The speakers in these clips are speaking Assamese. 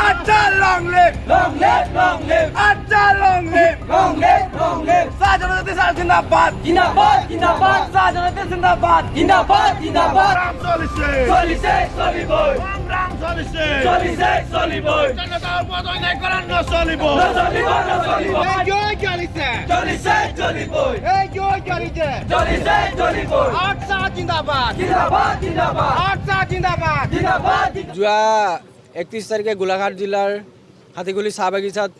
আচ্ছা লং লিভ আচ্ছা লং লিভ স্বাধীনতা জিন্দাবাদ স্বাধীনতা জিন্দাবাদ রাম চলিবই জনতাৰ ওপৰত অন্যায় কৰা নচলিবই যোৱা 31 তাৰিখে গোলাঘাট জিলাৰ হাতীগুলি চাহ বাগিচাত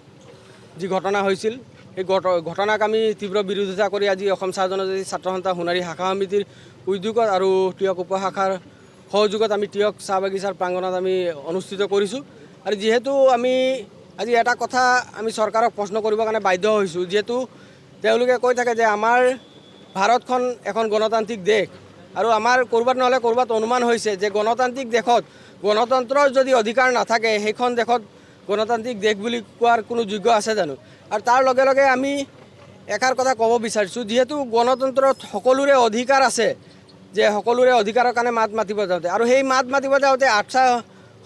যি ঘটনা হৈছিল এই ঘটনাক আমি তীব্ৰ বিৰোধিতা কৰি আজি অসম চাহ জনজাতি ছাত্ৰ সন্থা সোণাৰী শাখা সমিতিৰ উদ্যোগত আৰু টিয়ক উপশাখাৰ সহযোগত আমি টিয়ক চাহ বাগিচাৰ প্ৰাংগণত আমি অনুষ্ঠিত কৰিছোঁ। আৰু যিহেতু আমি আজি এটা কথা আমি চৰকাৰক প্ৰশ্ন কৰিবৰ কাৰণে বাধ্য হৈছোঁ, যিহেতু তেওঁলোকে কৈ থাকে যে আমাৰ ভাৰতখন এখন গণতান্ত্ৰিক দেশ আৰু আমাৰ ক'ৰবাত নহ'লে ক'ৰবাত অনুমান হৈছে যে গণতান্ত্ৰিক দেশত গণতন্ত্ৰৰ যদি অধিকাৰ নাথাকে সেইখন দেশত গণতান্ত্ৰিক দেশ বুলি কোৱাৰ কোনো যোগ্য আছে জানো? আৰু তাৰ লগে লগে আমি এষাৰ কথা ক'ব বিচাৰিছোঁ, যিহেতু গণতন্ত্ৰত সকলোৰে অধিকাৰ আছে যে সকলোৰে অধিকাৰৰ কাৰণে মাত মাতিব যাওঁতে আৰু সেই মাত মাতিব যাওঁতে আটছা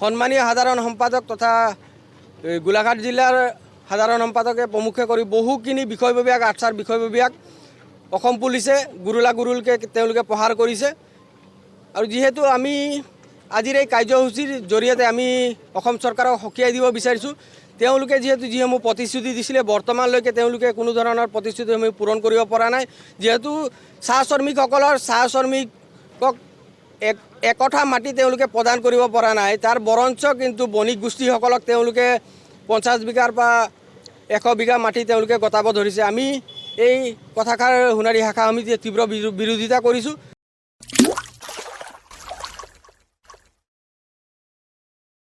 সন্মানীয় সাধাৰণ সম্পাদক তথা গোলাঘাট জিলাৰ সাধাৰণ সম্পাদকে প্ৰমুখ্যে কৰি বহুখিনি বিষয়ববীয়াক আটছাৰ বিষয়ববীয়াক অসম পুলিচে গুৰুলকৈ তেওঁলোকে প্ৰহাৰ কৰিছে। আৰু যিহেতু আমি আজিৰ এই কাৰ্যসূচীৰ জৰিয়তে আমি অসম চৰকাৰক সকীয়াই দিব বিচাৰিছোঁ, তেওঁলোকে যিহেতু যিসমূহ প্ৰতিশ্ৰুতি দিছিলে বৰ্তমানলৈকে তেওঁলোকে কোনো ধৰণৰ প্ৰতিশ্ৰুতিসমূহ পূৰণ কৰিব পৰা নাই। যিহেতু চাহ শ্ৰমিকসকলৰ চাহ শ্ৰমিকক একঠা মাটি তেওঁলোকে প্ৰদান কৰিব পৰা নাই, তাৰ বৰঞ্চ কিন্তু বণিক গোষ্ঠীসকলক তেওঁলোকে 50 বিঘাৰ পৰা 100 বিঘা মাটি তেওঁলোকে গতাব ধৰিছে। আমি এই কথাষাৰ সোণাৰী শাখা সমিতিয়ে তীব্ৰ বিৰোধিতা কৰিছোঁ।